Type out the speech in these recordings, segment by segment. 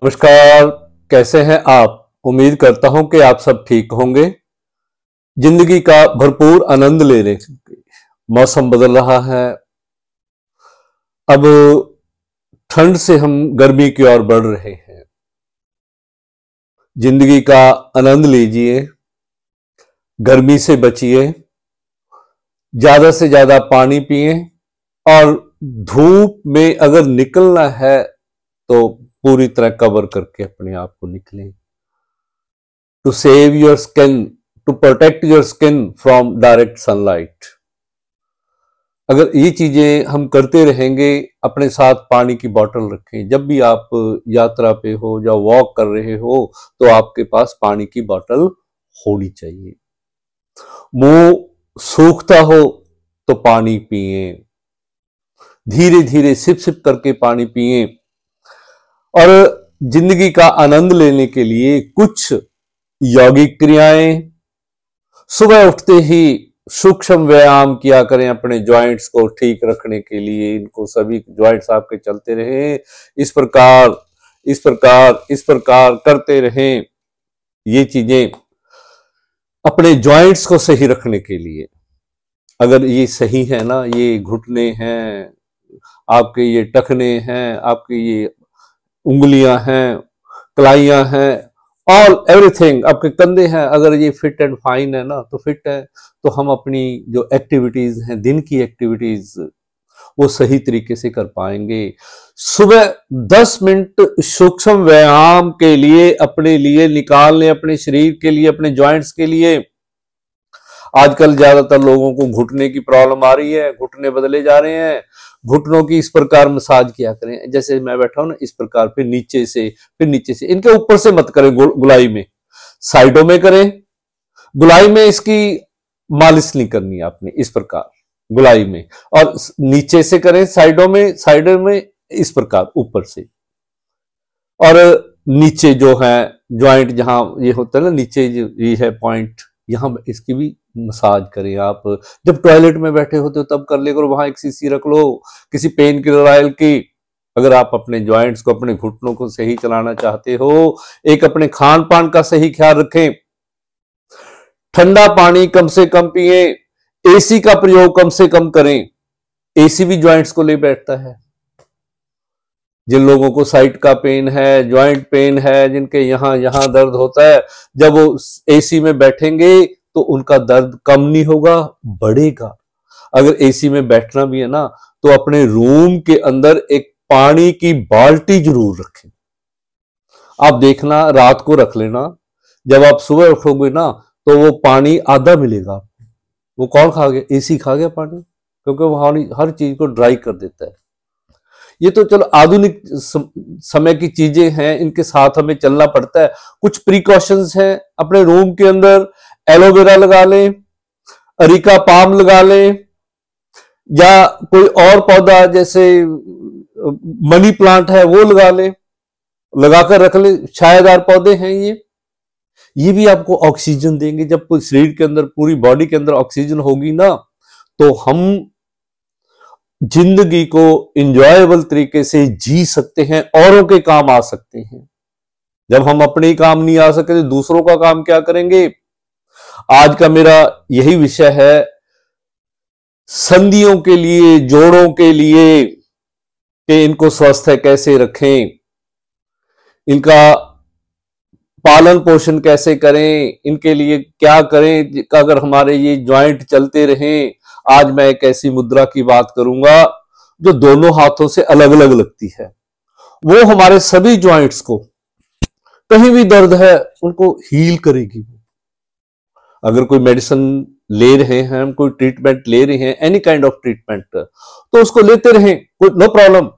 नमस्कार। कैसे हैं आप? उम्मीद करता हूं कि आप सब ठीक होंगे। जिंदगी का भरपूर आनंद ले रहे हैं। मौसम बदल रहा है। अब ठंड से हम गर्मी की ओर बढ़ रहे हैं। जिंदगी का आनंद लीजिए, गर्मी से बचिए, ज्यादा से ज्यादा पानी पिए और धूप में अगर निकलना है तो पूरी तरह कवर करके अपने आप को निकलें। To save your skin, to protect your skin from direct sunlight. अगर ये चीजें हम करते रहेंगे, अपने साथ पानी की बोतल रखें। जब भी आप यात्रा पे हो या वॉक कर रहे हो तो आपके पास पानी की बोतल होनी चाहिए। मुंह सूखता हो तो पानी पिए, धीरे धीरे सिप सिप करके पानी पिए। और जिंदगी का आनंद लेने के लिए कुछ यौगिक क्रियाएं, सुबह उठते ही सूक्ष्म व्यायाम किया करें अपने जॉइंट्स को ठीक रखने के लिए। इनको सभी जॉइंट्स आपके चलते रहें, इस प्रकार इस प्रकार इस प्रकार करते रहें। ये चीजें अपने जॉइंट्स को सही रखने के लिए, अगर ये सही है ना, ये घुटने हैं आपके, ये टखने हैं आपके, ये उंगलियां हैं, कलाइयां हैं, ऑल एवरीथिंग आपके कंधे हैं, अगर ये फिट एंड फाइन है ना, तो फिट है, तो हम अपनी जो एक्टिविटीज हैं, दिन की एक्टिविटीज, वो सही तरीके से कर पाएंगे। सुबह 10 मिनट सूक्ष्म व्यायाम के लिए अपने लिए निकाल लें, अपने शरीर के लिए, अपने जॉइंट्स के लिए। आजकल ज्यादातर लोगों को घुटने की प्रॉब्लम आ रही है, घुटने बदले जा रहे हैं। घुटनों की इस प्रकार मसाज किया करें, जैसे मैं बैठा हूं ना, इस प्रकार, फिर नीचे से, फिर नीचे से। इनके ऊपर से मत करें, गुलाई में, साइडों में करें। गुलाई में इसकी मालिश नहीं करनी आपने, इस प्रकार गुलाई में, और नीचे से करें साइडों में इस प्रकार ऊपर से। और नीचे जो है ज्वाइंट, जहां ये होता है ना, नीचे जो ये है पॉइंट, यहां इसकी भी मसाज करें। आप जब टॉयलेट में बैठे होते हो तब कर ले करो, वहां एक शीशी रख लो किसी पेन किलर ऑयल की। अगर आप अपने जॉइंट्स को, अपने घुटनों को सही चलाना चाहते हो, एक अपने खान पान का सही ख्याल रखें। ठंडा पानी कम से कम पिए, एसी का प्रयोग कम से कम करें। एसी भी जॉइंट्स को ले बैठता है। जिन लोगों को साइड का पेन है, जॉइंट पेन है, जिनके यहां दर्द होता है, जब वो एसी में बैठेंगे तो उनका दर्द कम नहीं होगा, बढ़ेगा। अगर एसी में बैठना भी है ना, तो अपने रूम के अंदर एक पानी की बाल्टी जरूर रखें। आप देखना, रात को रख लेना, जब आप सुबह उठोगे ना तो वो पानी आधा मिलेगा आपको। वो कौन खा गया? एसी खा गया पानी, क्योंकि वो हर चीज को ड्राई कर देता है। ये तो चलो आधुनिक समय की चीजें हैं, इनके साथ हमें चलना पड़ता है। कुछ प्रिकॉशंस हैं। अपने रूम के अंदर एलोवेरा लगा लें, अरिका पाम लगा लें, या कोई और पौधा जैसे मनी प्लांट है वो लगा लें, लगाकर रख लें। छायादार पौधे हैं ये भी आपको ऑक्सीजन देंगे। जब पूरे शरीर के अंदर, पूरी बॉडी के अंदर ऑक्सीजन होगी ना, तो हम जिंदगी को इंजॉयबल तरीके से जी सकते हैं, औरों के काम आ सकते हैं। जब हम अपने ही काम नहीं आ सकते, दूसरों का काम क्या करेंगे? आज का मेरा यही विषय है, संधियों के लिए, जोड़ों के लिए, कि इनको स्वस्थ कैसे रखें, इनका पालन पोषण कैसे करें, इनके लिए क्या करें अगर हमारे ये जॉइंट चलते रहें। आज मैं एक ऐसी मुद्रा की बात करूंगा जो दोनों हाथों से अलग अलग लगती है। वो हमारे सभी जॉइंट्स को, कहीं भी दर्द है, उनको हील करेगी। अगर कोई मेडिसिन ले रहे हैं, हम कोई ट्रीटमेंट ले रहे हैं, एनी काइंड ऑफ ट्रीटमेंट, तो उसको लेते रहें, कोई नो प्रॉब्लम।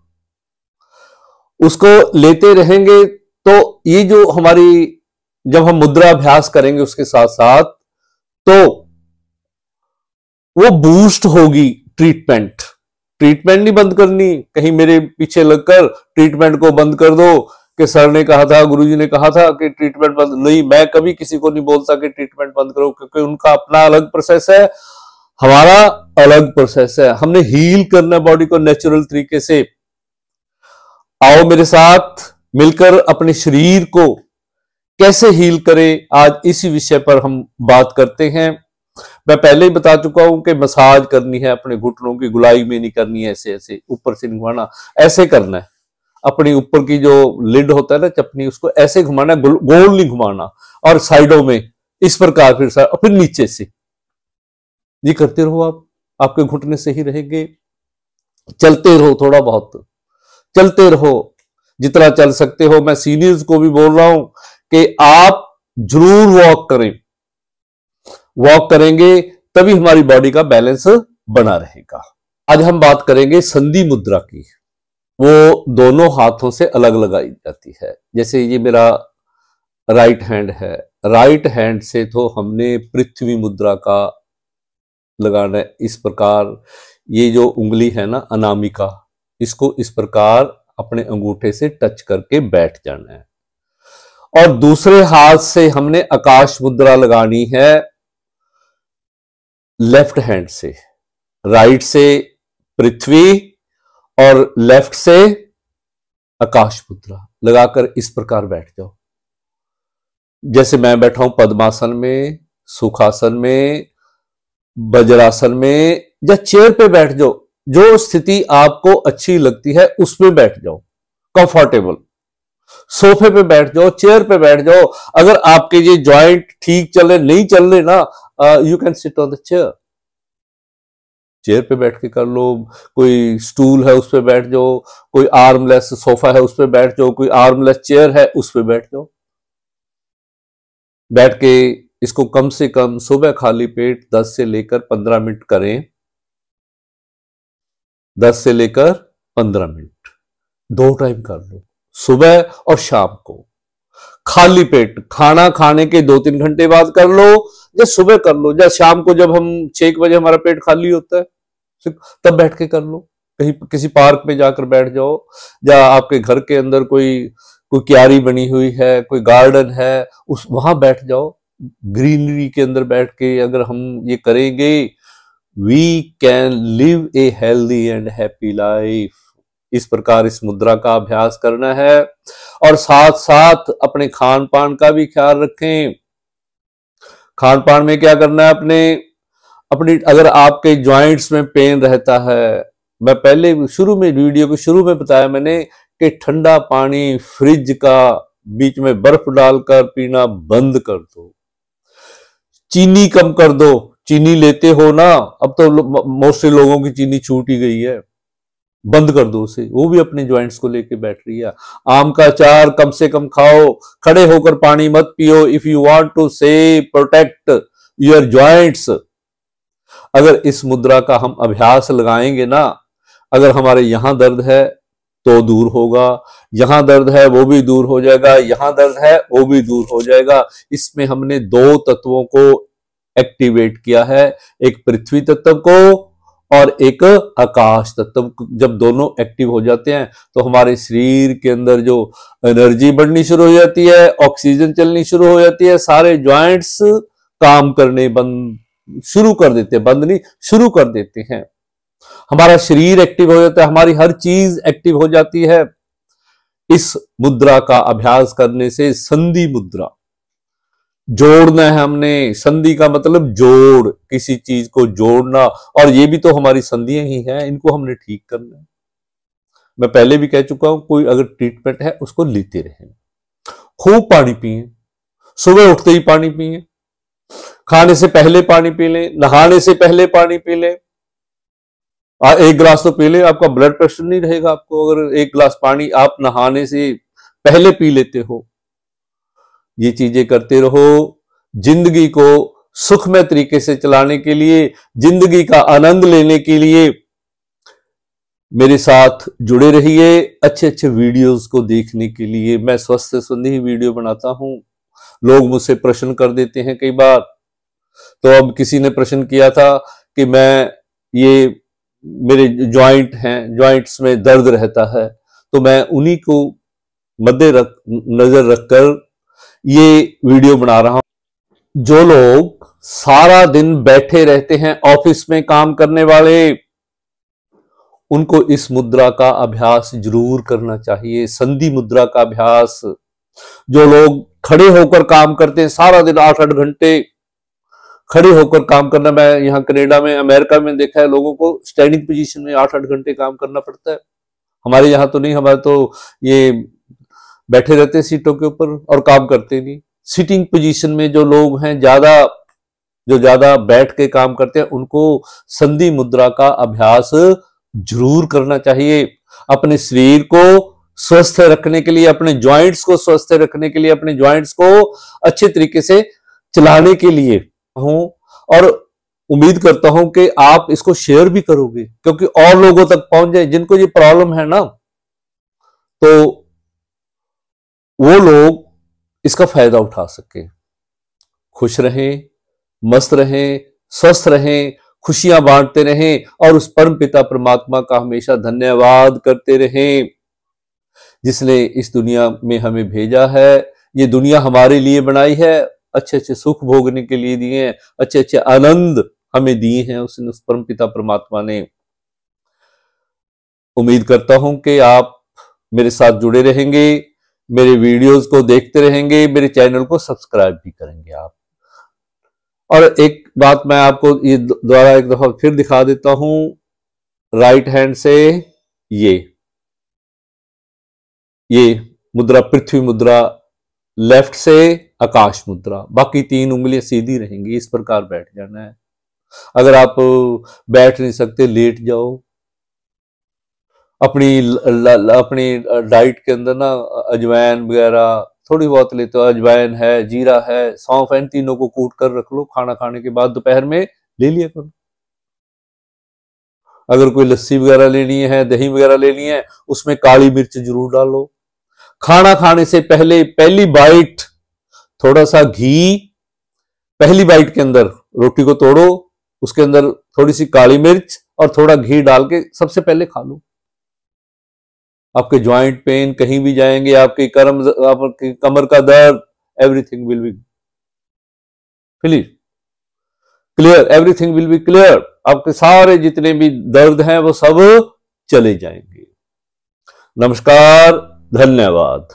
उसको लेते रहेंगे तो ये जो हमारी, जब हम मुद्रा अभ्यास करेंगे उसके साथ साथ, तो वो बूस्ट होगी। ट्रीटमेंट नहीं बंद करनी, कहीं मेरे पीछे लगकर ट्रीटमेंट को बंद कर दो कि सर ने कहा था, गुरुजी ने कहा था कि ट्रीटमेंट बंद नहीं। मैं कभी किसी को नहीं बोलता कि ट्रीटमेंट बंद करो, क्योंकि उनका अपना अलग प्रोसेस है, हमारा अलग प्रोसेस है। हमने हील करना बॉडी को नेचुरल तरीके से। आओ मेरे साथ, मिलकर अपने शरीर को कैसे हील करें, आज इसी विषय पर हम बात करते हैं। मैं पहले ही बता चुका हूं कि मसाज करनी है, अपने घुटनों की गुलाई में नहीं करनी है, ऐसे ऐसे ऊपर से नहीं घुमाना, ऐसे करना है। अपनी ऊपर की जो लिड होता है ना चपनी, उसको ऐसे घुमाना, गोल नहीं घुमाना, और साइडों में इस प्रकार, फिर नीचे से ये करते रहो आप, आपके घुटने सही रहेंगे। चलते रहो, थोड़ा बहुत चलते रहो, जितना चल सकते हो। मैं सीनियर्स को भी बोल रहा हूं कि आप जरूर वॉक करें, वॉक करेंगे तभी हमारी बॉडी का बैलेंस बना रहेगा। आज हम बात करेंगे संधि मुद्रा की। वो दोनों हाथों से अलग लगाई जाती है। जैसे ये मेरा राइट हैंड है, राइट हैंड से तो हमने पृथ्वी मुद्रा का लगाना है इस प्रकार। ये जो उंगली है ना अनामिका, इसको इस प्रकार अपने अंगूठे से टच करके बैठ जाना है। और दूसरे हाथ से हमने आकाश मुद्रा लगानी है लेफ्ट हैंड से। राइट से पृथ्वी और लेफ्ट से आकाश मुद्रा लगाकर इस प्रकार बैठ जाओ। जैसे मैं बैठा हूं पद्मासन में, सुखासन में, वज्रासन में, या चेयर पे बैठ जाओ। जो स्थिति आपको अच्छी लगती है उसमें बैठ जाओ, कंफर्टेबल। सोफे पे बैठ जाओ, चेयर पे बैठ जाओ। अगर आपके ये जॉइंट ठीक चले, नहीं चल रहे ना, you can sit on the chair. Chair पे बैठ के कर लो, कोई स्टूल है उस पे बैठ जाओ, कोई आर्मलेस सोफा है उस पे बैठ जाओ, कोई आर्मलेस चेयर है उस पे बैठ जाओ। बैठ के इसको कम से कम सुबह खाली पेट 10 से लेकर 15 मिनट करें। 10 से लेकर 15 मिनट 2 टाइम कर लो, सुबह और शाम को। खाली पेट खाना खाने के 2-3 घंटे बाद कर लो, या सुबह कर लो, या शाम को जब हम 6 बजे हमारा पेट खाली होता है तब बैठ के कर लो। कहीं किसी पार्क में जाकर बैठ जाओ, या आपके घर के अंदर कोई क्यारी बनी हुई है, कोई गार्डन है, उस वहां बैठ जाओ। ग्रीनरी के अंदर बैठ के अगर हम ये करेंगे, we can live a healthy and happy life. इस प्रकार इस मुद्रा का अभ्यास करना है। और साथ साथ अपने खान पान का भी ख्याल रखें। खान पान में क्या करना है, अपनी अगर आपके जॉइंट्स में पेन रहता है, मैं पहले वीडियो के शुरू में बताया मैंने कि ठंडा पानी फ्रिज का बीच में बर्फ डालकर पीना बंद कर दो। चीनी कम कर दो। चीनी लेते हो ना, अब तो मोस्टली लोगों की चीनी छूट ही गई है, बंद कर दो उसे। वो भी अपने जॉइंट्स को लेके बैठ रही है। आम का अचार कम से कम खाओ। खड़े होकर पानी मत पियो। इफ यू वांट टू से प्रोटेक्ट योर जॉइंट्स, अगर इस मुद्रा का हम अभ्यास लगाएंगे ना, अगर हमारे यहां दर्द है तो दूर होगा, यहां दर्द है वो भी दूर हो जाएगा, यहां दर्द है वो भी दूर हो जाएगा। इसमें हमने 2 तत्वों को एक्टिवेट किया है, एक पृथ्वी तत्व को और एक आकाश तत्व। जब दोनों एक्टिव हो जाते हैं तो हमारे शरीर के अंदर जो एनर्जी बढ़नी शुरू हो जाती है, ऑक्सीजन चलनी शुरू हो जाती है, सारे जॉइंट्स काम करने बंद शुरू कर देते हैं, बंद नहीं शुरू कर देते हैं। हमारा शरीर एक्टिव हो जाता है, हमारी हर चीज एक्टिव हो जाती है। इस मुद्रा का अभ्यास करने से संधि मुद्रा जोड़ना है हमने। संधि का मतलब जोड़, किसी चीज को जोड़ना, और ये भी तो हमारी संधियां ही हैं, इनको हमने ठीक करना है। मैं पहले भी कह चुका हूं, कोई अगर ट्रीटमेंट है उसको लेते रहें। खूब पानी पिए, सुबह उठते ही पानी पिए, खाने से पहले पानी पी लें, नहाने से पहले पानी पी लें। 1 गिलास तो पी लें, आपका ब्लड प्रेशर नहीं रहेगा आपको अगर 1 गिलास पानी आप नहाने से पहले पी लेते हो। ये चीजें करते रहो। जिंदगी को सुखमय तरीके से चलाने के लिए, जिंदगी का आनंद लेने के लिए मेरे साथ जुड़े रहिए। अच्छे अच्छे वीडियोस को देखने के लिए मैं स्वस्थ संबंधी वीडियो बनाता हूं। लोग मुझसे प्रश्न कर देते हैं कई बार। तो अब किसी ने प्रश्न किया था कि ये मेरे जॉइंट हैं, जॉइंट्स में दर्द रहता है, तो मैं उन्हीं को नजर रखकर ये वीडियो बना रहा हूं। जो लोग सारा दिन बैठे रहते हैं, ऑफिस में काम करने वाले, उनको इस मुद्रा का अभ्यास जरूर करना चाहिए, संधि मुद्रा का अभ्यास। जो लोग खड़े होकर काम करते हैं सारा दिन 8-8 घंटे खड़े होकर काम करना, मैं यहाँ कनाडा में, अमेरिका में देखा है लोगों को स्टैंडिंग पोजीशन में 8-8 घंटे काम करना पड़ता है। हमारे यहाँ तो नहीं, हमारे तो ये बैठे रहते हैं सीटों के ऊपर और काम करते नहीं। सिटिंग पोजीशन में जो लोग हैं, जो ज्यादा बैठ के काम करते हैं, उनको संधि मुद्रा का अभ्यास जरूर करना चाहिए। अपने शरीर को स्वस्थ रखने के लिए, अपने जॉइंट्स को स्वस्थ रखने के लिए, अपने जॉइंट्स को अच्छे तरीके से चलाने के लिए हूं, और उम्मीद करता हूं कि आप इसको शेयर भी करोगे, क्योंकि और लोगों तक पहुंच जाए जिनको ये प्रॉब्लम है ना, तो वो लोग इसका फायदा उठा सके। खुश रहें, मस्त रहें, स्वस्थ रहें, खुशियां बांटते रहें और उस परम पिता परमात्मा का हमेशा धन्यवाद करते रहें जिसने इस दुनिया में हमें भेजा है। ये दुनिया हमारे लिए बनाई है, अच्छे अच्छे सुख भोगने के लिए दिए हैं, अच्छे अच्छे आनंद हमें दिए हैं उसने, उस परम पिता परमात्मा ने। उम्मीद करता हूं कि आप मेरे साथ जुड़े रहेंगे, मेरे वीडियोस को देखते रहेंगे, मेरे चैनल को सब्सक्राइब भी करेंगे आप। और एक बात मैं आपको ये दोबारा एक दफा फिर दिखा देता हूं, राइट हैंड से ये मुद्रा पृथ्वी मुद्रा, लेफ्ट से आकाश मुद्रा, बाकी 3 उंगलियां सीधी रहेंगी, इस प्रकार बैठ जाना है। अगर आप बैठ नहीं सकते, लेट जाओ। अपनी डाइट के अंदर ना अजवाइन वगैरह थोड़ी बहुत लेते हो, अजवाइन है, जीरा है, सौंफ है, इन तीनों को कूट कर रख लो, खाना खाने के बाद दोपहर में ले लिया करो। अगर कोई लस्सी वगैरह लेनी है, दही वगैरह लेनी है, उसमें काली मिर्च जरूर डालो। खाना खाने से पहले पहली बाइट थोड़ा सा घी, पहली बाइट के अंदर रोटी को तोड़ो, उसके अंदर थोड़ी सी काली मिर्च और थोड़ा घी डाल के सबसे पहले खा लो। आपके ज्वाइंट पेन कहीं भी जाएंगे, आपकी कमर का दर्द, everything will be clear, everything will be clear. आपके सारे जितने भी दर्द हैं वो सब चले जाएंगे। नमस्कार, धन्यवाद।